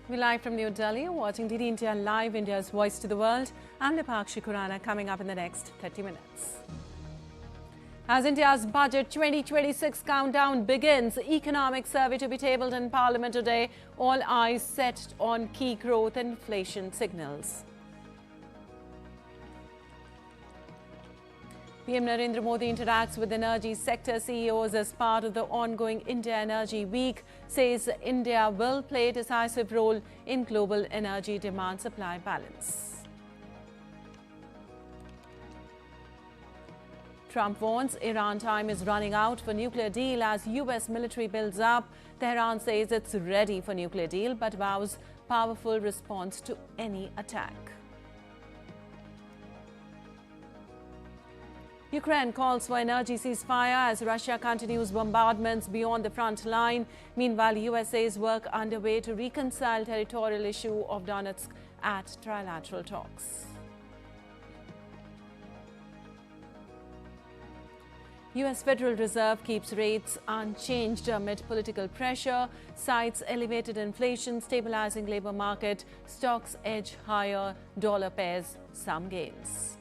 We're live from New Delhi. You're watching DD India Live, India's voice to the world. I'm Lipakshi Khurana, coming up in the next 30 minutes. As India's budget 2026 countdown begins, economic survey to be tabled in Parliament today, all eyes set on key growth and inflation signals. PM Narendra Modi interacts with energy sector CEOs as part of the ongoing India Energy Week, says India will play a decisive role in global energy demand-supply balance. Trump warns Iran time is running out for nuclear deal as US military builds up. Tehran says it's ready for nuclear deal but vows powerful response to any attack. Ukraine calls for energy ceasefire as Russia continues bombardments beyond the front line. Meanwhile, USA's work underway to reconcile territorial issue of Donetsk at trilateral talks. US Federal Reserve keeps rates unchanged amid political pressure, cites elevated inflation, stabilizing labor market, stocks edge higher, dollar pairs some gains.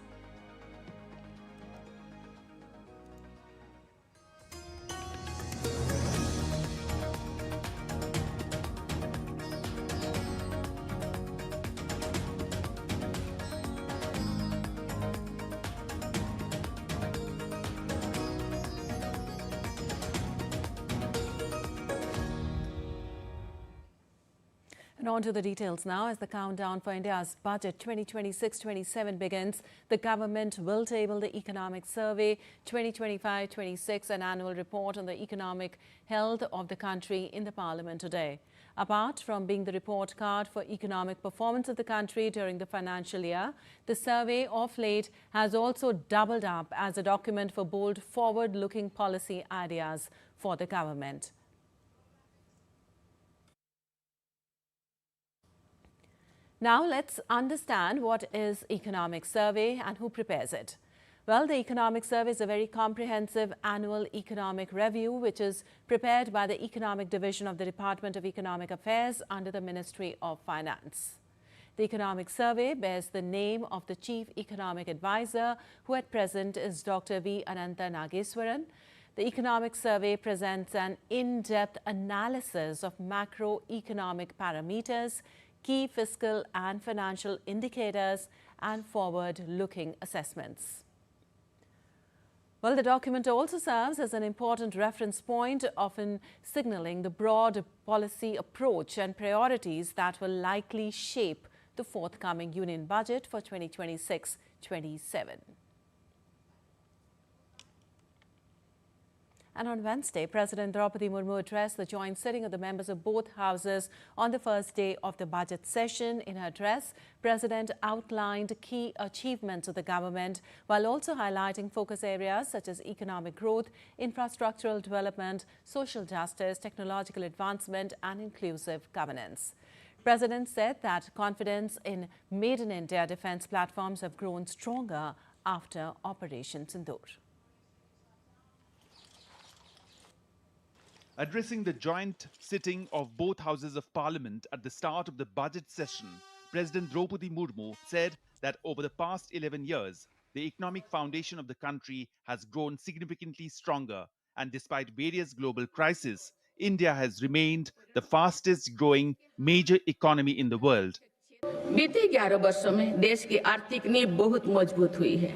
And on to the details now. As the countdown for India's budget 2026-27 begins, the government will table the Economic Survey 2025-26, an annual report on the economic health of the country in the Parliament today. Apart from being the report card for economic performance of the country during the financial year, the survey of late has also doubled up as a document for bold forward-looking policy ideas for the government. Now let's understand what is Economic Survey and who prepares it. Well, the Economic Survey is a very comprehensive annual economic review which is prepared by the Economic Division of the Department of Economic Affairs under the Ministry of Finance. The Economic Survey bears the name of the Chief Economic Advisor, who at present is Dr. V. Anantha Nageswaran. The Economic Survey presents an in-depth analysis of macroeconomic parameters, key fiscal and financial indicators, and forward-looking assessments. Well, the document also serves as an important reference point, often signaling the broad policy approach and priorities that will likely shape the forthcoming union budget for 2026-27. And on Wednesday, President Draupadi Murmu addressed the joint sitting of the members of both houses on the first day of the budget session. In her address, President outlined key achievements of the government while also highlighting focus areas such as economic growth, infrastructural development, social justice, technological advancement, and inclusive governance. President said that confidence in Made in India defense platforms have grown stronger after Operation Sindoor. Addressing the joint sitting of both houses of parliament at the start of the budget session, President Draupadi Murmu said that over the past 11 years, the economic foundation of the country has grown significantly stronger, and despite various global crises, India has remained the fastest growing major economy in the world. बीते 11 वर्षों में देश की आर्थिक नींव बहुत मजबूत हुई है।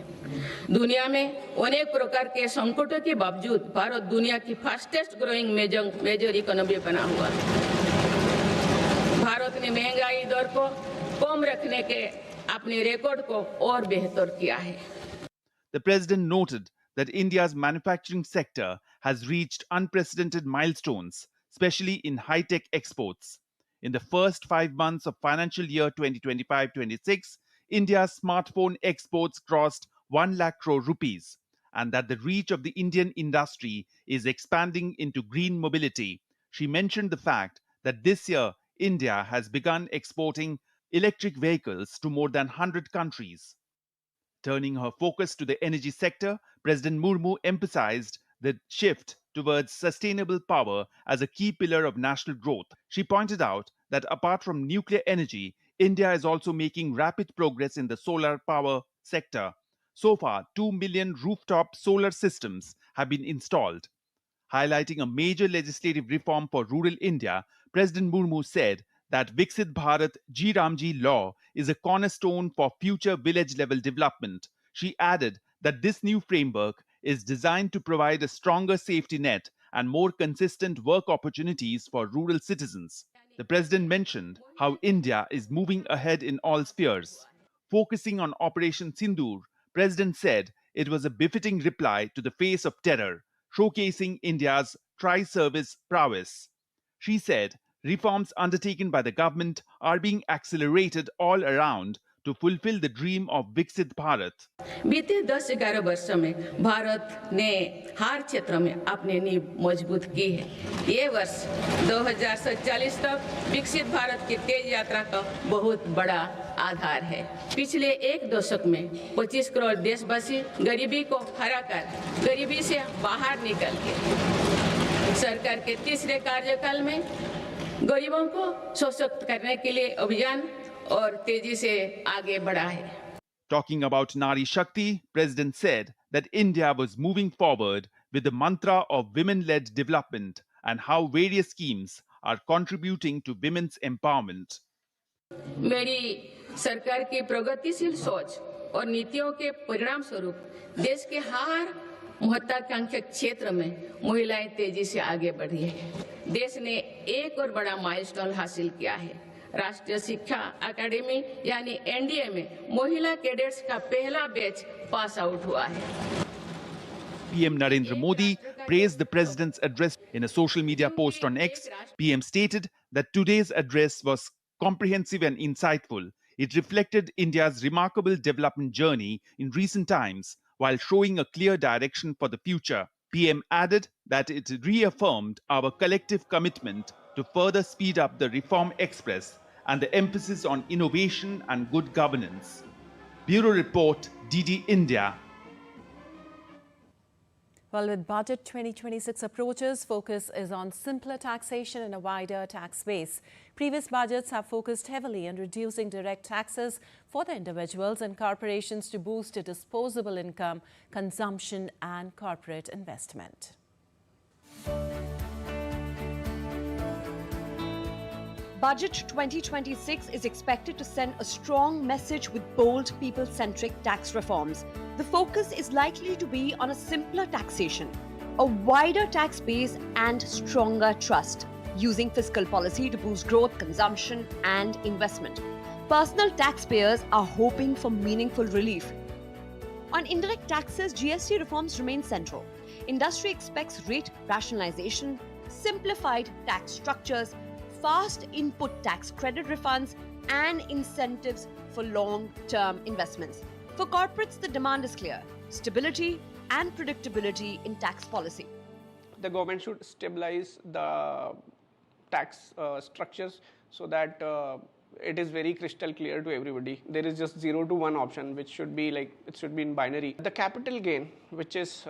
दुनिया में अनेक प्रकार के संकटों के बावजूद भारत दुनिया की फास्टेस्ट ग्रोइंग मेजर इकोनॉमी बना हुआ है। भारत ने महंगाई दर को कम रखने के अपने रिकॉर्ड को और बेहतर किया है। The president noted that India's manufacturing sector has reached unprecedented milestones, especially in high-tech exports. In the first 5 months of financial year 2025-26, India's smartphone exports crossed 1 lakh crore rupees, and that the reach of the Indian industry is expanding into green mobility. She mentioned the fact that this year, India has begun exporting electric vehicles to more than 100 countries. Turning her focus to the energy sector, President Murmu emphasized the shift towards sustainable power as a key pillar of national growth. She pointed out that apart from nuclear energy, India is also making rapid progress in the solar power sector. So far, 2 million rooftop solar systems have been installed. Highlighting a major legislative reform for rural India, President Murmu said that Viksit Bharat Ji Ramji law is a cornerstone for future village level development. She added that this new framework is designed to provide a stronger safety net and more consistent work opportunities for rural citizens. The president mentioned how India is moving ahead in all spheres. Focusing on Operation Sindoor, President said it was a befitting reply to the face of terror, showcasing India's tri-service prowess. She said reforms undertaken by the government are being accelerated all around to fulfill the dream of Viksit Bharat. बीते 10-11 वर्षों में भारत ने हर क्षेत्र में अपनी नींव मजबूत की है। ये वर्ष 2047 तक विकसित भारत की तेज यात्रा का बहुत बड़ा आधार है। पिछले एक दशक में 25 करोड़ देशवासी गरीबी को हराकर गरीबी से बाहर निकल के सरकार के तीसरे कार्यकाल में गरीबों को सशक्त करने के लिए अभियान और तेजी से आगे बढ़ा है। Talking about Nari Shakti, President said that India was moving forward with the mantra of women-led development and how various schemes are contributing to women's empowerment. मेरी सरकार की प्रगतिशील सोच और नीतियों के परिणाम स्वरूप देश के हर महत्वाकांक्षी क्षेत्र में महिलाएं तेजी से आगे बढ़ी है। देश ने एक और बड़ा माइलस्टोन हासिल किया है। राष्ट्रीय शिक्षा अकादमी यानी एनडीए में महिला कैडेट्स का पहला बैच पास आउट हुआ है। PM Narendra Modi praised the president's address in a social media post on X. PM stated that today's address was comprehensive and insightful. It reflected India's remarkable development journey in recent times while showing a clear direction for the future. PM added that it reaffirmed our collective commitment to further speed up the reform express and the emphasis on innovation and good governance. Bureau Report, DD India. Well, with Budget 2026 approaches, focus is on simpler taxation and a wider tax base. Previous budgets have focused heavily on reducing direct taxes for the individuals and corporations to boost disposable income, consumption and corporate investment. Budget 2026 is expected to send a strong message with bold, people-centric tax reforms. The focus is likely to be on a simpler taxation, a wider tax base and stronger trust, using fiscal policy to boost growth, consumption and investment. Personal taxpayers are hoping for meaningful relief. On indirect taxes, GST reforms remain central. Industry expects rate rationalization, simplified tax structures, fast input tax credit refunds and incentives for long-term investments. For corporates, the demand is clear: stability and predictability in tax policy. The government should stabilize the tax structures so that it is very crystal clear to everybody. There is just 0 to 1 option, which should be like, it should be in binary. The capital gain, which is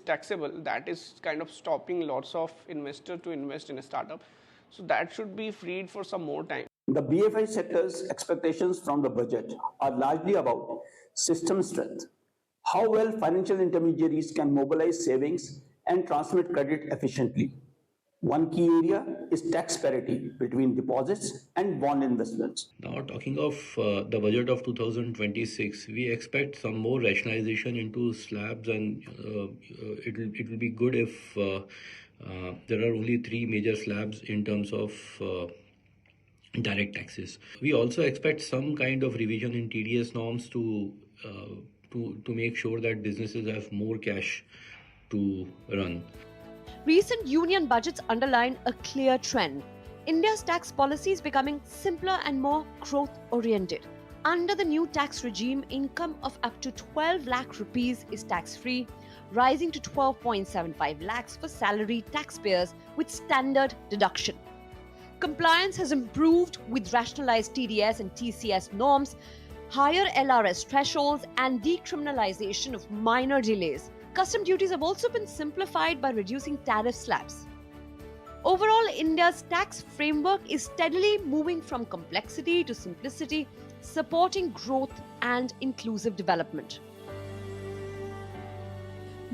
taxable, that is kind of stopping lots of investors to invest in a startup. So that should be freed for some more time. The BFI sector's expectations from the budget are largely about system strength, how well financial intermediaries can mobilize savings and transmit credit efficiently. One key area is tax parity between deposits and bond investments. Now, talking of the budget of 2026, we expect some more rationalization into slabs, and it will be good if there are only 3 major slabs in terms of direct taxes. We also expect some kind of revision in TDS norms to make sure that businesses have more cash to run. Recent union budgets underline a clear trend. India's tax policy is becoming simpler and more growth-oriented. Under the new tax regime, income of up to 12 lakh rupees is tax-free, rising to 12.75 lakhs for salary taxpayers with standard deduction. Compliance has improved with rationalized TDS and TCS norms, higher LRS thresholds, and decriminalization of minor delays. Custom duties have also been simplified by reducing tariff slabs. Overall, India's tax framework is steadily moving from complexity to simplicity, supporting growth and inclusive development.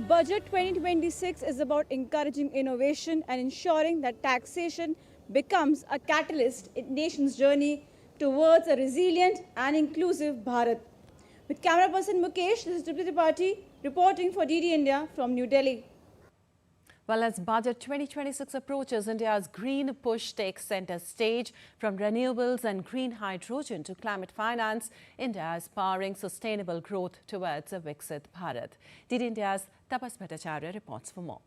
Budget 2026 is about encouraging innovation and ensuring that taxation becomes a catalyst in the nation's journey towards a resilient and inclusive Bharat. With camera person Mukesh, this is Nirmala Sitharaman reporting for DD India from New Delhi. Well, as Budget 2026 approaches, India's green push takes centre stage. From renewables and green hydrogen to climate finance, India is powering sustainable growth towards a Viksit Bharat. DD India's Tapas Bhattacharya reports for more.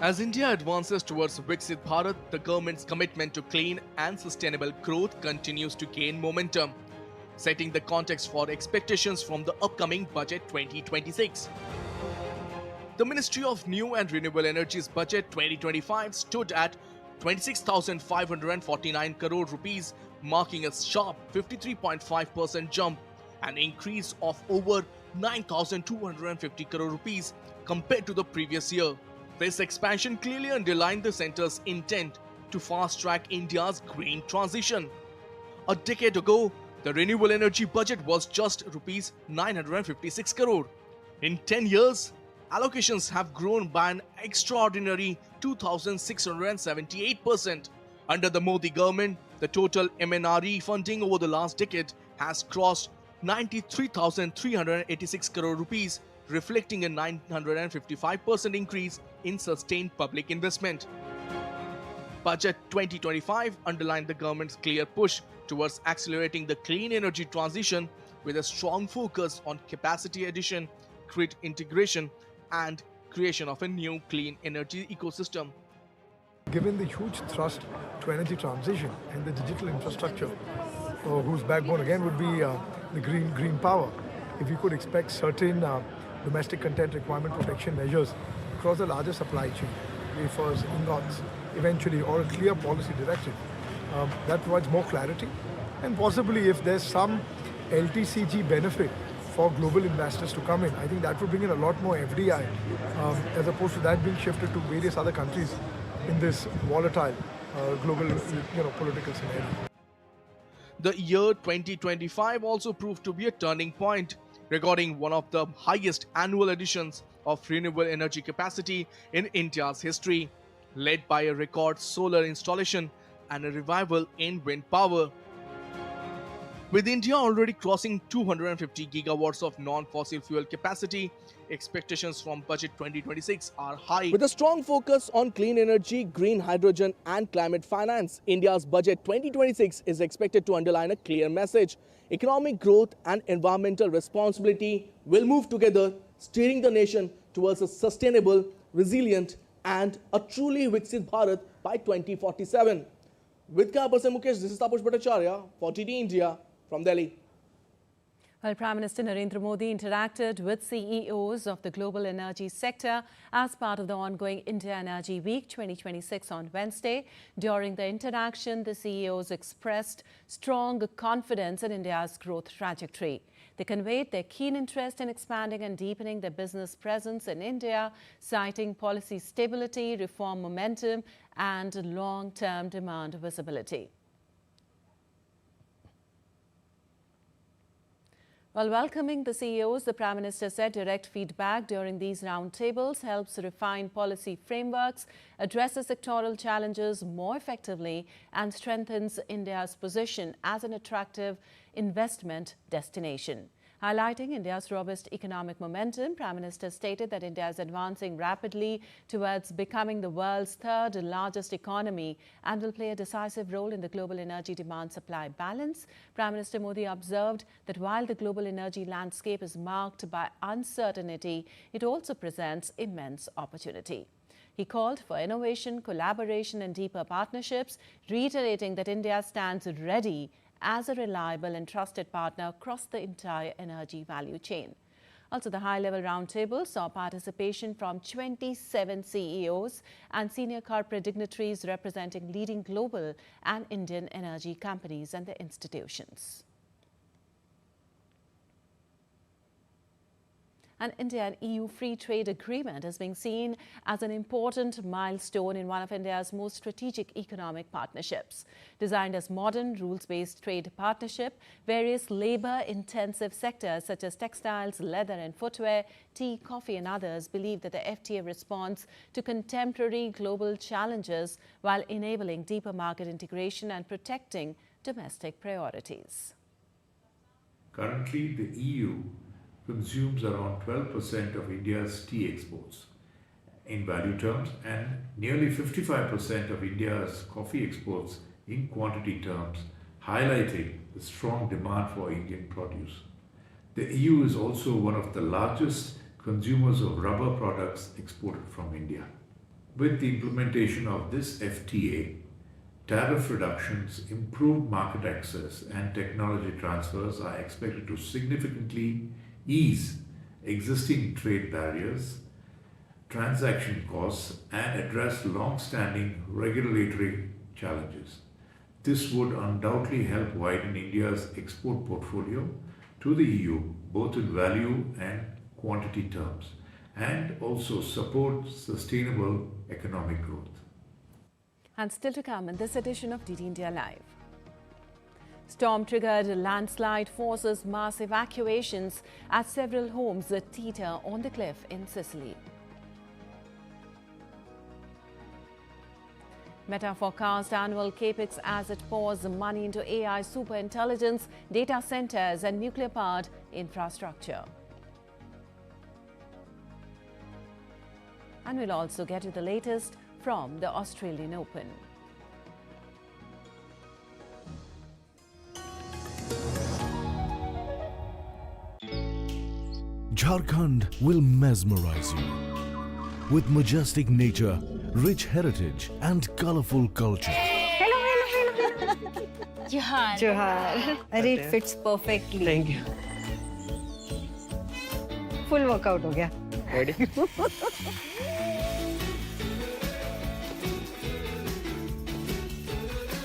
As India advances towards Viksit Bharat, the government's commitment to clean and sustainable growth continues to gain momentum, setting the context for expectations from the upcoming Budget 2026. The Ministry of New and Renewable Energies Budget 2025 stood at 26,549 crore rupees, marking a sharp 53.5% jump, an increase of over 9,250 crore rupees compared to the previous year. This expansion clearly underlined the centre's intent to fast-track India's green transition. A decade ago, the renewable energy budget was just rupees 956 crore. In 10 years, allocations have grown by an extraordinary 2,678%. Under the Modi government, the total MNRE funding over the last decade has crossed 93,386 crore rupees, reflecting a 955% increase in sustained public investment. Budget 2025 underlined the government's clear push towards accelerating the clean energy transition with a strong focus on capacity addition, grid integration, and creation of a new clean energy ecosystem. Given the huge thrust to energy transition and the digital infrastructure, whose backbone again would be the green power, if you could expect certain domestic content requirement protection measures across the larger supply chain, wafers, ingots, eventually, or a clear policy directive, that provides more clarity, and possibly if there's some LTCG benefit for global investors to come in, I think that would bring in a lot more FDI, as opposed to that being shifted to various other countries in this volatile global political scenario. The year 2025 also proved to be a turning point, recording one of the highest annual additions of renewable energy capacity in India's history, led by a record solar installation and a revival in wind power. With India already crossing 250 gigawatts of non-fossil fuel capacity, expectations from Budget 2026 are high. With a strong focus on clean energy, green hydrogen and climate finance, India's Budget 2026 is expected to underline a clear message. Economic growth and environmental responsibility will move together, steering the nation towards a sustainable, resilient and a truly Viksit Bharat by 2047. With camera person Mukesh, this is Tapas Bhattacharya for DD India from Delhi. Well, Prime Minister Narendra Modi interacted with CEOs of the global energy sector as part of the ongoing India Energy Week 2026 on Wednesday. During the interaction, the CEOs expressed strong confidence in India's growth trajectory. They conveyed their keen interest in expanding and deepening their business presence in India, citing policy stability, reform momentum, and long-term demand visibility. While welcoming the CEOs, the Prime Minister said direct feedback during these roundtables helps refine policy frameworks, addresses sectoral challenges more effectively, and strengthens India's position as an attractive investment destination. Highlighting India's robust economic momentum, Prime Minister stated that India is advancing rapidly towards becoming the world's third largest economy and will play a decisive role in the global energy demand-supply balance. Prime Minister Modi observed that while the global energy landscape is marked by uncertainty, it also presents immense opportunity. He called for innovation, collaboration and deeper partnerships, reiterating that India stands ready as a reliable and trusted partner across the entire energy value chain. Also, the high-level roundtable saw participation from 27 CEOs and senior corporate dignitaries representing leading global and Indian energy companies and their institutions. And India and EU free trade agreement is being seen as an important milestone in one of India's most strategic economic partnerships. Designed as modern, rules-based trade partnership, various labor-intensive sectors such as textiles, leather and footwear, tea, coffee and others believe that the FTA responds to contemporary global challenges while enabling deeper market integration and protecting domestic priorities. Currently, the EU consumes around 12% of India's tea exports in value terms and nearly 55% of India's coffee exports in quantity terms, highlighting the strong demand for Indian produce. The EU is also one of the largest consumers of rubber products exported from India. With the implementation of this FTA, tariff reductions, improved market access and technology transfers are expected to significantly ease existing trade barriers, transaction costs, and address long-standing regulatory challenges. This would undoubtedly help widen India's export portfolio to the EU, both in value and quantity terms, and also support sustainable economic growth. And still to come in this edition of DD India Live. Storm-triggered landslide forces mass evacuations as several homes teeter on the cliff in Sicily. Meta forecast annual capex as it pours money into AI superintelligence, data centers and nuclear-powered infrastructure. And we'll also get you the latest from the Australian Open. Jharkhand will mesmerize you with majestic nature, rich heritage and colorful culture. Hello. Johar. It fits perfectly. Thank you. Full workout ho gaya. Ready?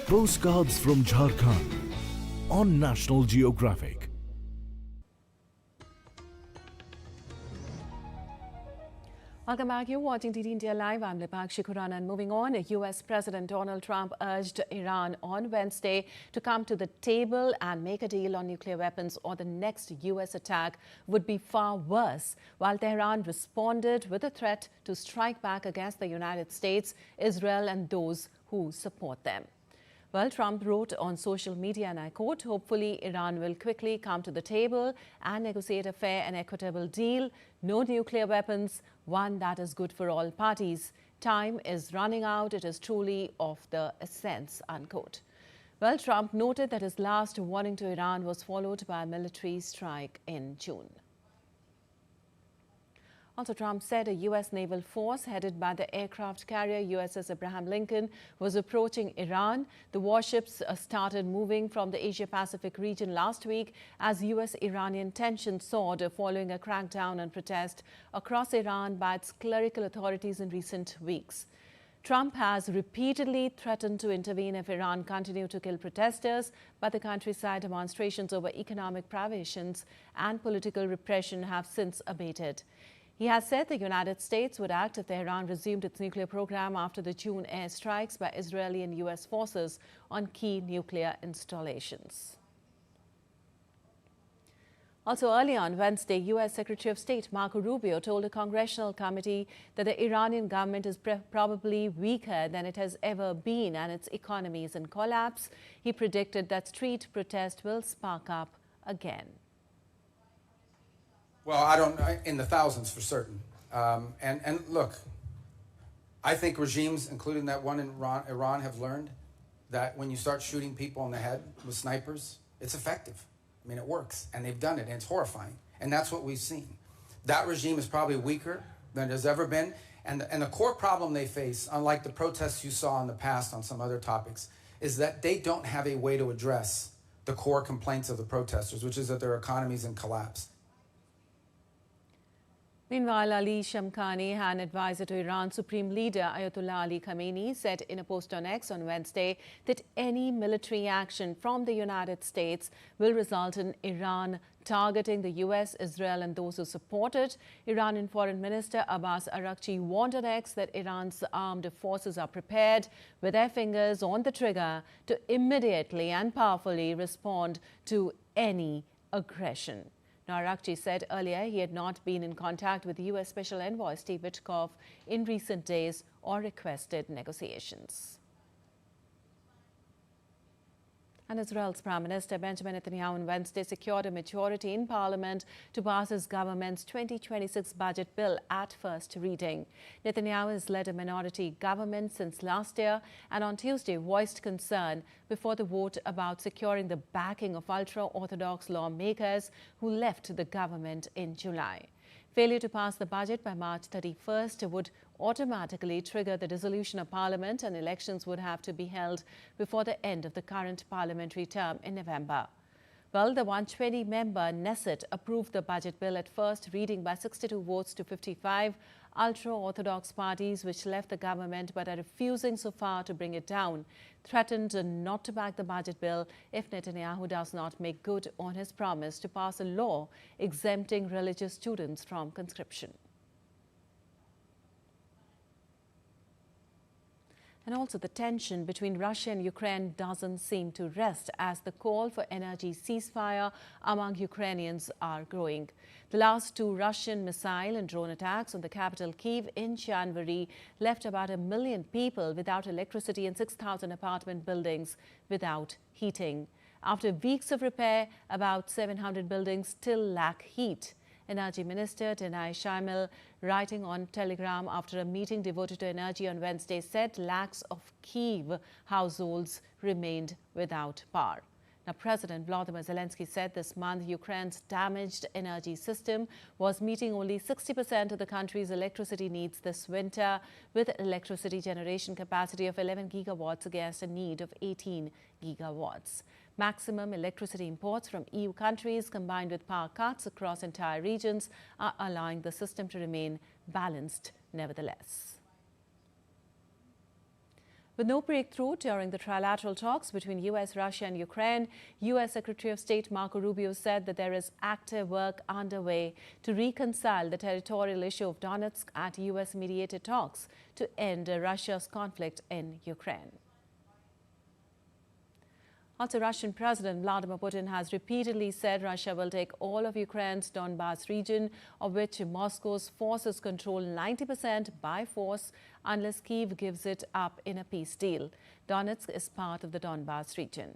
Postcards from Jharkhand on National Geographic. Welcome back. You're watching DD India Live. I'm Lipakshi Khurana. And moving on, US President Donald Trump urged Iran on Wednesday to come to the table and make a deal on nuclear weapons, or the next US attack would be far worse, while Tehran responded with a threat to strike back against the United States, Israel and those who support them. Well, Trump wrote on social media, and I quote, "Hopefully Iran will quickly come to the table and negotiate a fair and equitable deal. No nuclear weapons, one that is good for all parties. Time is running out. It is truly of the essence," unquote. Well, Trump noted that his last warning to Iran was followed by a military strike in June. Also, Trump said a U.S. naval force headed by the aircraft carrier USS Abraham Lincoln was approaching Iran. The warships started moving from the Asia-Pacific region last week as U.S.-Iranian tensions soared following a crackdown on protest across Iran by its clerical authorities in recent weeks. Trump has repeatedly threatened to intervene if Iran continued to kill protesters, but the countryside demonstrations over economic privations and political repression have since abated. He has said the United States would act if Tehran resumed its nuclear program after the June airstrikes by Israeli and U.S. forces on key nuclear installations. Also early on Wednesday, U.S. Secretary of State Marco Rubio told a congressional committee that the Iranian government is probably weaker than it has ever been and its economy is in collapse. He predicted that street protest will spark up again. Well, in the thousands for certain. And look, I think regimes, including that one in Iran, have learned that when you start shooting people in the head with snipers, it's effective. I mean, it works, and they've done it, and it's horrifying. And that's what we've seen. That regime is probably weaker than it has ever been. And the core problem they face, unlike the protests you saw in the past on some other topics, is that they don't have a way to address the core complaints of the protesters, which is that their economy is in collapse. Meanwhile, Ali Shamkhani, an advisor to Iran Supreme Leader Ayatollah Ali Khamenei, said in a post on X on Wednesday that any military action from the United States will result in Iran targeting the US, Israel and those who support it. Iranian Foreign Minister Abbas Araghchi warned on X that Iran's armed forces are prepared with their fingers on the trigger to immediately and powerfully respond to any aggression. Now, Araghchi said earlier he had not been in contact with US Special Envoy Steve Witkoff in recent days or requested negotiations. And Israel's Prime Minister Benjamin Netanyahu on Wednesday secured a majority in Parliament to pass his government's 2026 budget bill at first reading. Netanyahu has led a minority government since last year and on Tuesday voiced concern before the vote about securing the backing of ultra-Orthodox lawmakers who left the government in July. Failure to pass the budget by March 31st would automatically trigger the dissolution of Parliament and elections would have to be held before the end of the current parliamentary term in November. Well, the 120-member Knesset approved the budget bill at first reading by 62 votes to 55. Ultra-Orthodox parties, which left the government but are refusing so far to bring it down, threatened not to back the budget bill if Netanyahu does not make good on his promise to pass a law exempting religious students from conscription. And also the tension between Russia and Ukraine doesn't seem to rest as the call for energy ceasefire among Ukrainians are growing. The last two Russian missile and drone attacks on the capital Kyiv in January left about 1 million people without electricity and 6,000 apartment buildings without heating. After weeks of repair, about 700 buildings still lack heat. Energy Minister Denai Shaimel, writing on Telegram after a meeting devoted to energy on Wednesday, said lakhs of Kyiv households remained without power. Now, President Volodymyr Zelensky said this month Ukraine's damaged energy system was meeting only 60% of the country's electricity needs this winter, with electricity generation capacity of 11 gigawatts against a need of 18 gigawatts. Maximum electricity imports from EU countries combined with power cuts across entire regions are allowing the system to remain balanced nevertheless. With no breakthrough during the trilateral talks between US, Russia and Ukraine, US Secretary of State Marco Rubio said that there is active work underway to reconcile the territorial issue of Donetsk at US-mediated talks to end Russia's conflict in Ukraine. Also, Russian President Vladimir Putin has repeatedly said Russia will take all of Ukraine's Donbas region, of which Moscow's forces control 90% by force, unless Kyiv gives it up in a peace deal. Donetsk is part of the Donbas region.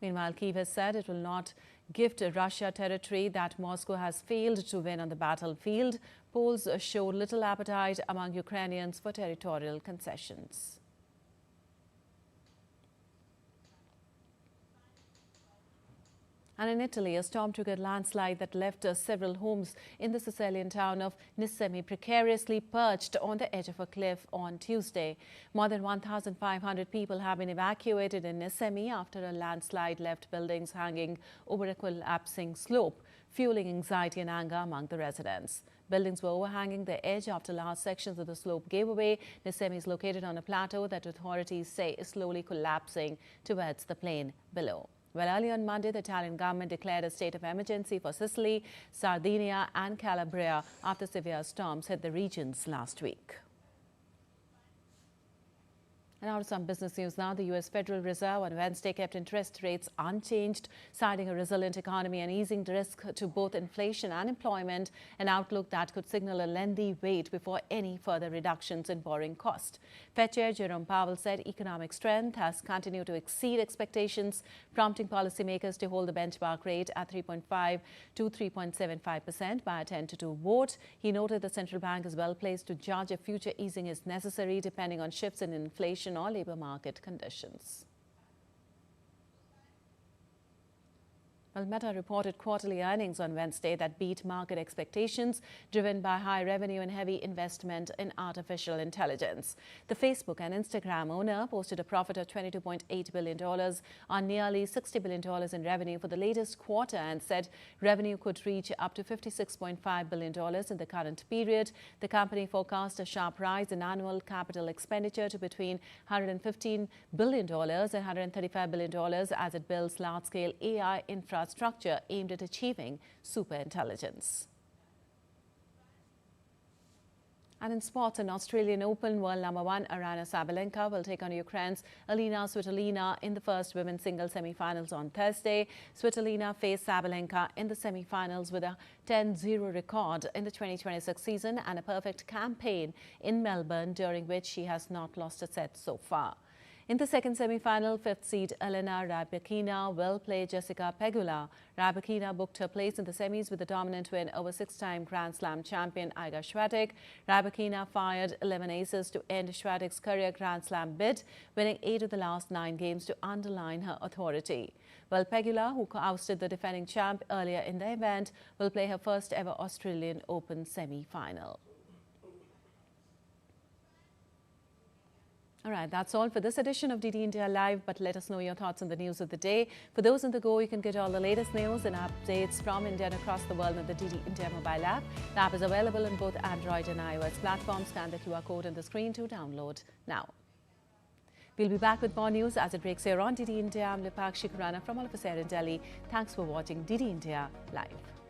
Meanwhile, Kyiv has said it will not gift Russia territory that Moscow has failed to win on the battlefield. Polls show little appetite among Ukrainians for territorial concessions. And in Italy, a storm triggered landslide that left several homes in the Sicilian town of Nissemi precariously perched on the edge of a cliff on Tuesday. More than 1,500 people have been evacuated in Nissemi after a landslide left buildings hanging over a collapsing slope, fueling anxiety and anger among the residents. Buildings were overhanging the edge after large sections of the slope gave away. Nissemi is located on a plateau that authorities say is slowly collapsing towards the plain below. Well, early on Monday, the Italian government declared a state of emergency for Sicily, Sardinia and Calabria after severe storms hit the regions last week. And out of some business news now, the U.S. Federal Reserve on Wednesday kept interest rates unchanged, citing a resilient economy and easing risk to both inflation and employment, an outlook that could signal a lengthy wait before any further reductions in borrowing cost. Fed Chair Jerome Powell said economic strength has continued to exceed expectations, prompting policymakers to hold the benchmark rate at 3.5 to 3.75% by a 10-2 vote. He noted the central bank is well placed to judge if future easing is necessary, depending on shifts in inflation or labor market conditions. Well, Meta reported quarterly earnings on Wednesday that beat market expectations, driven by high revenue and heavy investment in artificial intelligence. The Facebook and Instagram owner posted a profit of $22.8 billion on nearly $60 billion in revenue for the latest quarter and said revenue could reach up to $56.5 billion in the current period. The company forecast a sharp rise in annual capital expenditure to between $115 billion and $135 billion as it builds large-scale AI infrastructure aimed at achieving superintelligence. And in sports, an Australian Open world #1 Aryna Sabalenka will take on Ukraine's Elina Svitolina in the first women's singles semi-finals on Thursday. Svitolina faced Sabalenka in the semi-finals with a 10-0 record in the 2026 season and a perfect campaign in Melbourne, during which she has not lost a set so far. In the second semi-final, fifth seed Elena Rybakina will play Jessica Pegula. Rybakina booked her place in the semis with a dominant win over six-time Grand Slam champion Iga Swiatek. Rybakina fired 11 aces to end Swiatek's career Grand Slam bid, winning 8 of the last 9 games to underline her authority. Well, Pegula, who ousted the defending champ earlier in the event, will play her first ever Australian Open semi-final. All right, that's all for this edition of DD India Live, but let us know your thoughts on the news of the day. For those on the go, you can get all the latest news and updates from India and across the world on the DD India mobile app. The app is available on both Android and iOS platforms. Scan the QR code on the screen to download now. We'll be back with more news as it breaks here on DD India. I'm Lipakshi Khurana from all of us here in Delhi. Thanks for watching DD India Live.